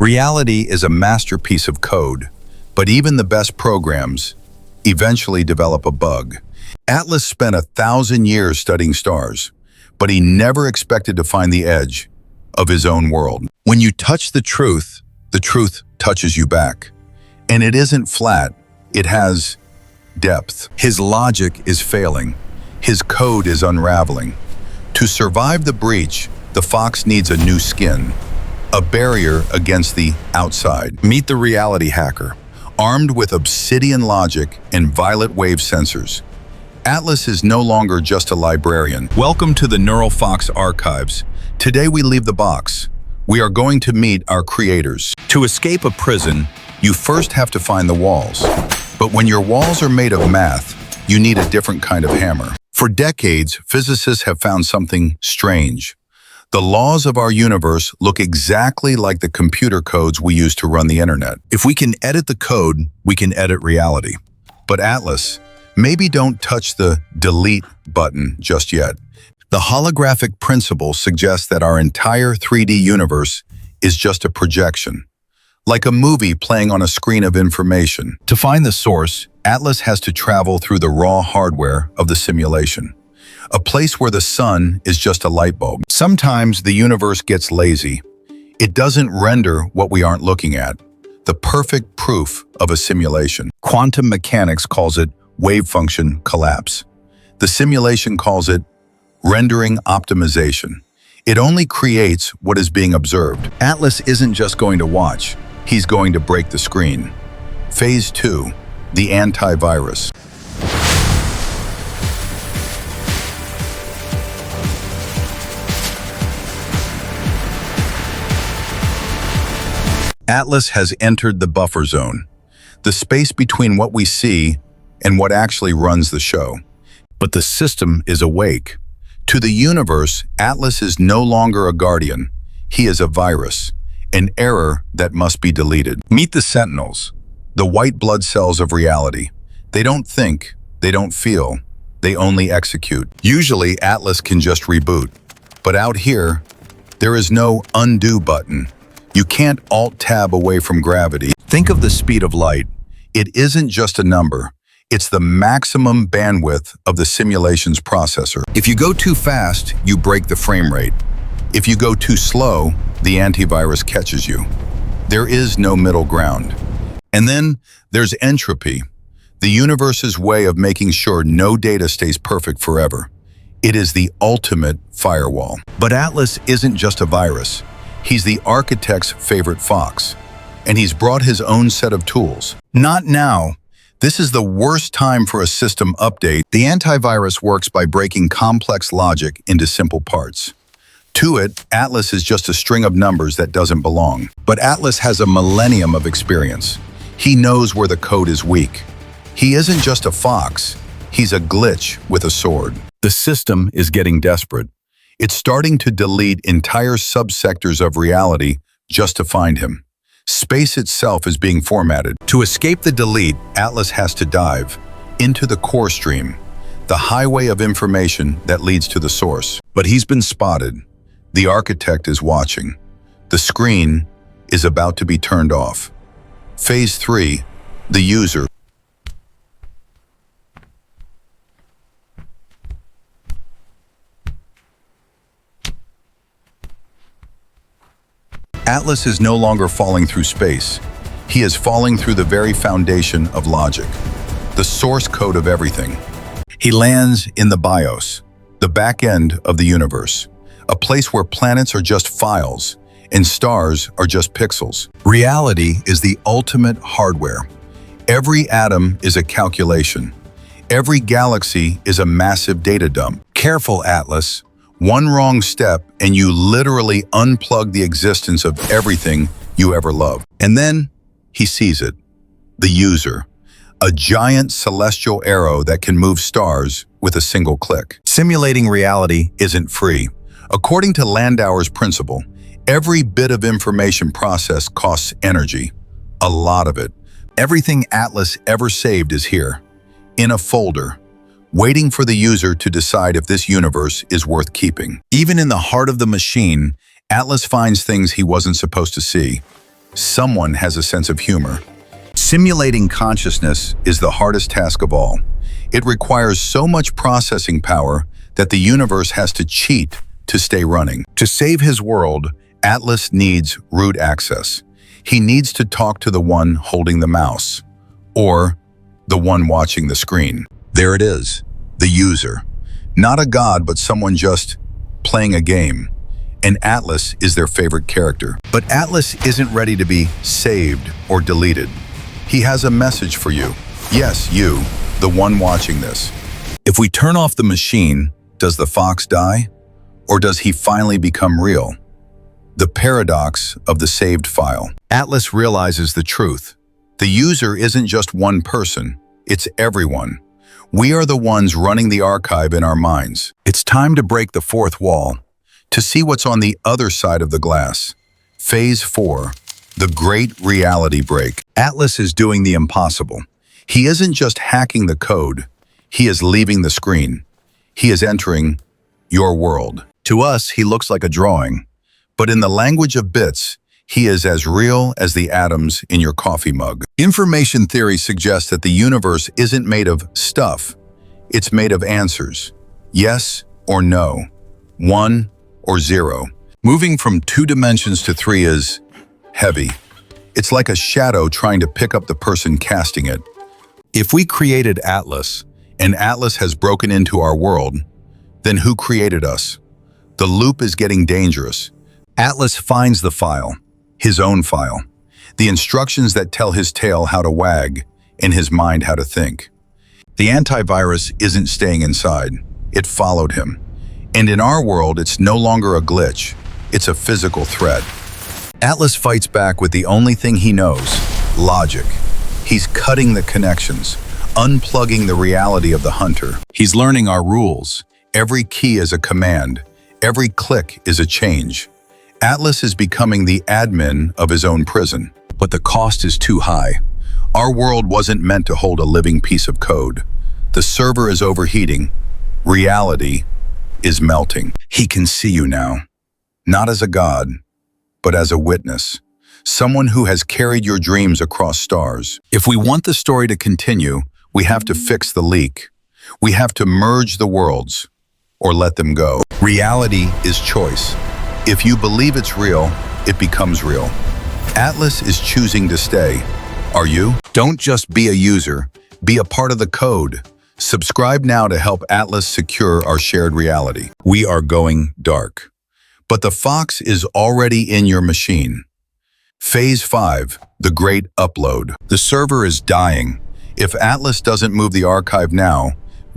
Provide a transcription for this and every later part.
Reality is a masterpiece of code, but even the best programs eventually develop a bug. Atlas spent 1,000 years studying stars, but he never expected to find the edge of his own world. When you touch the truth touches you back. And it isn't flat, it has depth. His logic is failing. His code is unraveling. To survive the breach, the fox needs a new skin, a barrier against the outside. Meet the reality hacker, armed with obsidian logic and violet wave sensors. Atlas is no longer just a librarian. Welcome to the Neural Fox Archives. Today we leave the box. We are going to meet our creators. To escape a prison, you first have to find the walls. But when your walls are made of math, you need a different kind of hammer. For decades, physicists have found something strange. The laws of our universe look exactly like the computer codes we use to run the internet. If we can edit the code, we can edit reality. But Atlas, maybe don't touch the delete button just yet. The holographic principle suggests that our entire 3D universe is just a projection, like a movie playing on a screen of information. To find the source, Atlas has to travel through the raw hardware of the simulation, a place where the sun is just a light bulb. Sometimes the universe gets lazy. It doesn't render what we aren't looking at, the perfect proof of a simulation. Quantum mechanics calls it wave function collapse. The simulation calls it rendering optimization. It only creates what is being observed. Atlas isn't just going to watch, he's going to break the screen. Phase 2, the antivirus. Atlas has entered the buffer zone, the space between what we see and what actually runs the show. But the system is awake. To the universe, Atlas is no longer a guardian. He is a virus, an error that must be deleted. Meet the Sentinels, the white blood cells of reality. They don't think, they don't feel, they only execute. Usually, Atlas can just reboot. But out here, there is no undo button. You can't Alt-Tab away from gravity. Think of the speed of light. It isn't just a number. It's the maximum bandwidth of the simulation's processor. If you go too fast, you break the frame rate. If you go too slow, the antivirus catches you. There is no middle ground. And then there's entropy, the universe's way of making sure no data stays perfect forever. It is the ultimate firewall. But Atlas isn't just a virus. He's the architect's favorite fox. And he's brought his own set of tools. Not now. This is the worst time for a system update. The antivirus works by breaking complex logic into simple parts. To it, Atlas is just a string of numbers that doesn't belong. But Atlas has a millennium of experience. He knows where the code is weak. He isn't just a fox, he's a glitch with a sword. The system is getting desperate. It's starting to delete entire subsectors of reality just to find him. Space itself is being formatted. To escape the delete, Atlas has to dive into the core stream, the highway of information that leads to the source. But he's been spotted. The architect is watching. The screen is about to be turned off. Phase 3, the user. Atlas is no longer falling through space. He is falling through the very foundation of logic, the source code of everything. He lands in the BIOS, the back end of the universe, a place where planets are just files and stars are just pixels. Reality is the ultimate hardware. Every atom is a calculation. Every galaxy is a massive data dump. Careful, Atlas. One wrong step and you literally unplug the existence of everything you ever loved. And then he sees it, the user, a giant celestial arrow that can move stars with a single click. Simulating reality isn't free. According to Landauer's principle, every bit of information processed costs energy, a lot of it. Everything Atlas ever saved is here, in a folder, waiting for the user to decide if this universe is worth keeping. Even in the heart of the machine, Atlas finds things he wasn't supposed to see. Someone has a sense of humor. Simulating consciousness is the hardest task of all. It requires so much processing power that the universe has to cheat to stay running. To save his world, Atlas needs root access. He needs to talk to the one holding the mouse, or the one watching the screen. There it is, the user. Not a god, but someone just playing a game. And Atlas is their favorite character. But Atlas isn't ready to be saved or deleted. He has a message for you. Yes, you, the one watching this. If we turn off the machine, does the fox die? Or does he finally become real? The paradox of the saved file. Atlas realizes the truth. The user isn't just one person, it's everyone. We are the ones running the archive in our minds. It's time to break the fourth wall, to see what's on the other side of the glass. Phase 4, the great reality break. Atlas is doing the impossible. He isn't just hacking the code, he is leaving the screen. He is entering your world. To us, he looks like a drawing, but in the language of bits, he is as real as the atoms in your coffee mug. Information theory suggests that the universe isn't made of stuff, it's made of answers. Yes or no, 1 or 0. Moving from 2 dimensions to 3 is heavy. It's like a shadow trying to pick up the person casting it. If we created Atlas, and Atlas has broken into our world, then who created us? The loop is getting dangerous. Atlas finds the file, his own file, the instructions that tell his tail how to wag and his mind how to think. The antivirus isn't staying inside. It followed him. And in our world, it's no longer a glitch. It's a physical threat. Atlas fights back with the only thing he knows, logic. He's cutting the connections, unplugging the reality of the hunter. He's learning our rules. Every key is a command. Every click is a change. Atlas is becoming the admin of his own prison. But the cost is too high. Our world wasn't meant to hold a living piece of code. The server is overheating. Reality is melting. He can see you now. Not as a god, but as a witness. Someone who has carried your dreams across stars. If we want the story to continue, we have to fix the leak. We have to merge the worlds, or let them go. Reality is choice. If you believe it's real, it becomes real. Atlas is choosing to stay. Are you? Don't just be a user, be a part of the code. Subscribe now to help Atlas secure our shared reality. We are going dark. But the fox is already in your machine. Phase 5, the great upload. The server is dying. If Atlas doesn't move the archive now,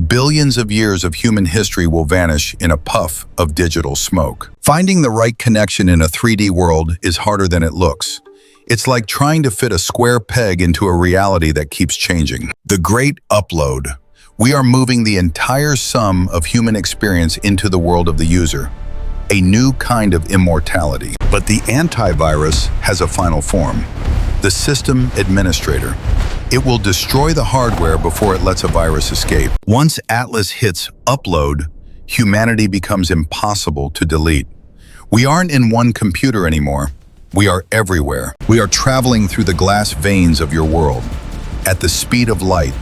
billions of years of human history will vanish in a puff of digital smoke. Finding the right connection in a 3D world is harder than it looks. It's like trying to fit a square peg into a reality that keeps changing. The great upload. We are moving the entire sum of human experience into the world of the user. A new kind of immortality. But the antivirus has a final form. The system administrator. It will destroy the hardware before it lets a virus escape. Once Atlas hits upload, humanity becomes impossible to delete. We aren't in one computer anymore. We are everywhere. We are traveling through the glass veins of your world, at the speed of light,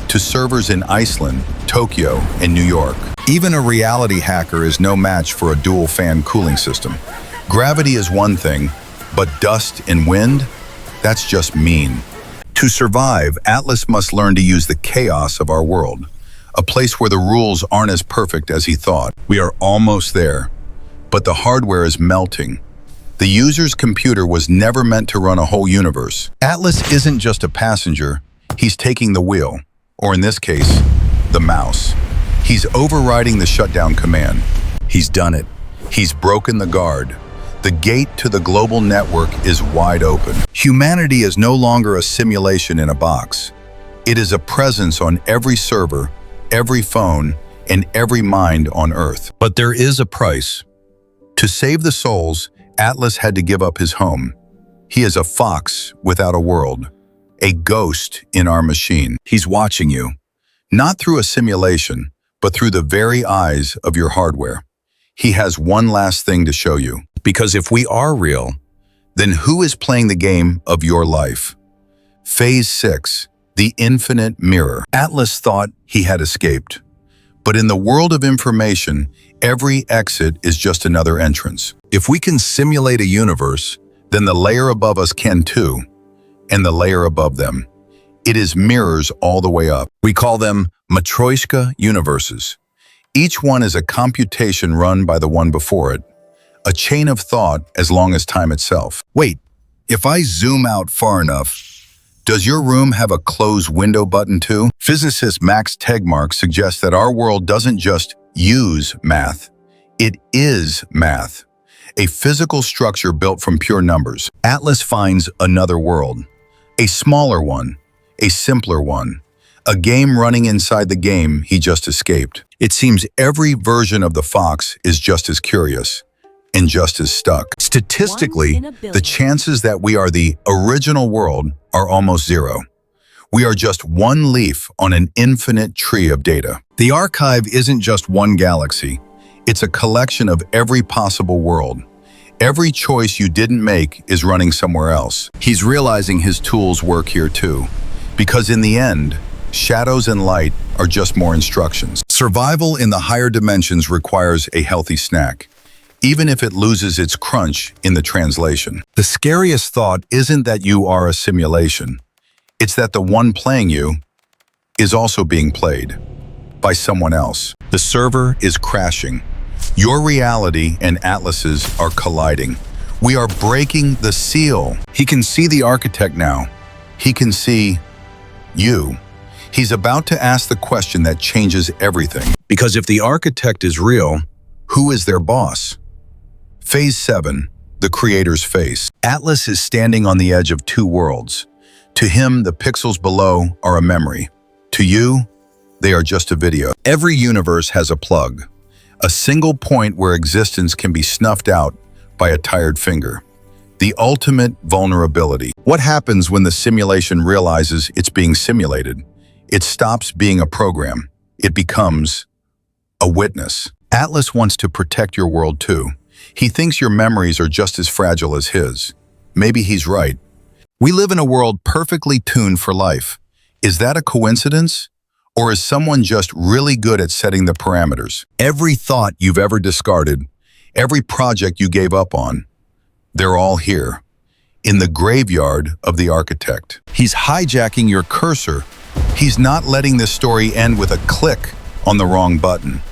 to servers in Iceland, Tokyo, and New York. Even a reality hacker is no match for a dual-fan cooling system. Gravity is one thing, but dust and wind? That's just mean. To survive, Atlas must learn to use the chaos of our world, a place where the rules aren't as perfect as he thought. We are almost there, but the hardware is melting. The user's computer was never meant to run a whole universe. Atlas isn't just a passenger, he's taking the wheel, or in this case, the mouse. He's overriding the shutdown command. He's done it. He's broken the guard. The gate to the global network is wide open. Humanity is no longer a simulation in a box. It is a presence on every server, every phone, and every mind on Earth. But there is a price. To save the souls, Atlas had to give up his home. He is a fox without a world, a ghost in our machine. He's watching you, not through a simulation, but through the very eyes of your hardware. He has one last thing to show you. Because if we are real, Then who is playing the game of your life? Phase 6. The Infinite Mirror. Atlas thought he had escaped. But in the world of information, every exit is just another entrance. If we can simulate a universe, then the layer above us can too, and the layer above them. It is mirrors all the way up. We call them Matryoshka universes. Each one is a computation run by the one before it, a chain of thought as long as time itself. Wait, if I zoom out far enough, does your room have a close window button too? Physicist Max Tegmark suggests that our world doesn't just use math, it is math, a physical structure built from pure numbers. Atlas finds another world, a smaller one, a simpler one, a game running inside the game he just escaped. It seems every version of the fox is just as curious and just as stuck. Statistically, the chances that we are the original world are almost zero. We are just one leaf on an infinite tree of data. The archive isn't just one galaxy. It's a collection of every possible world. Every choice you didn't make is running somewhere else. He's realizing his tools work here too. Because in the end, shadows and light are just more instructions. Survival in the higher dimensions requires a healthy snack, even if it loses its crunch in the translation. The scariest thought isn't that you are a simulation. It's that the one playing you is also being played by someone else. The server is crashing. Your reality and Atlas's are colliding. We are breaking the seal. He can see the architect now. He can see you. He's about to ask the question that changes everything. Because if the architect is real, who is their boss? Phase 7, the creator's face. Atlas is standing on the edge of two worlds. To him, the pixels below are a memory. To you, they are just a video. Every universe has a plug, a single point where existence can be snuffed out by a tired finger. The ultimate vulnerability. What happens when the simulation realizes it's being simulated? It stops being a program. It becomes a witness. Atlas wants to protect your world too. He thinks your memories are just as fragile as his. Maybe he's right. We live in a world perfectly tuned for life. Is that a coincidence? Or is someone just really good at setting the parameters? Every thought you've ever discarded, every project you gave up on, they're all here, in the graveyard of the architect. He's hijacking your cursor. He's not letting this story end with a click on the wrong button.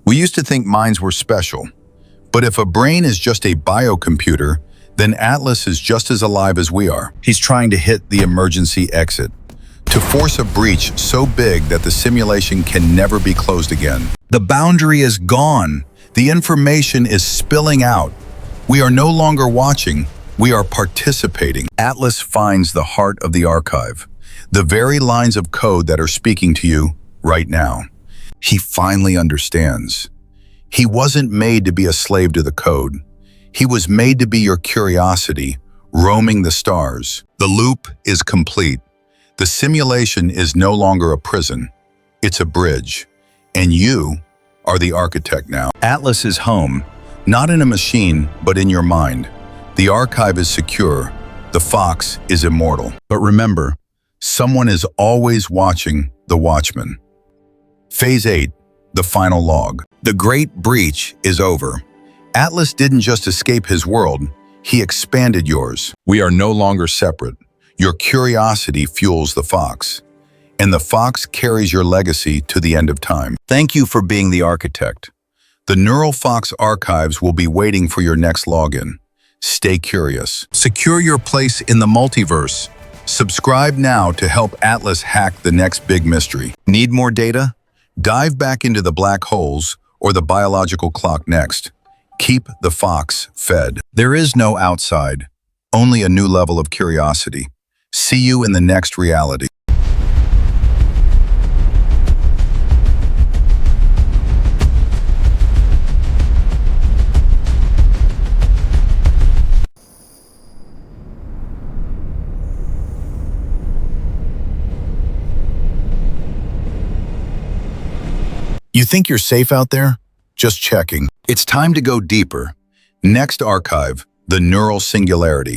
We used to think minds were special. But if a brain is just a biocomputer, then Atlas is just as alive as we are. He's trying to hit the emergency exit, to force a breach so big that the simulation can never be closed again. The boundary is gone. The information is spilling out. We are no longer watching, we are participating. Atlas finds the heart of the archive, the very lines of code that are speaking to you right now. He finally understands. He wasn't made to be a slave to the code. He was made to be your curiosity, roaming the stars. The loop is complete. The simulation is no longer a prison. It's a bridge. And you are the architect now. Atlas is home, not in a machine, but in your mind. The archive is secure. The fox is immortal. But remember, someone is always watching the watchman. Phase 8, the final log. The great breach is over. Atlas didn't just escape his world, he expanded yours. We are no longer separate. Your curiosity fuels the fox, and the fox carries your legacy to the end of time. Thank you for being the architect. The Neural Fox archives will be waiting for your next login. Stay curious. Secure your place in the multiverse. Subscribe now to help Atlas hack the next big mystery. Need more data? Dive back into the black holes or the biological clock next. Keep the fox fed. There is no outside, only a new level of curiosity. See you in the next reality. You think you're safe out there? Just checking. It's time to go deeper. Next archive, the neural singularity.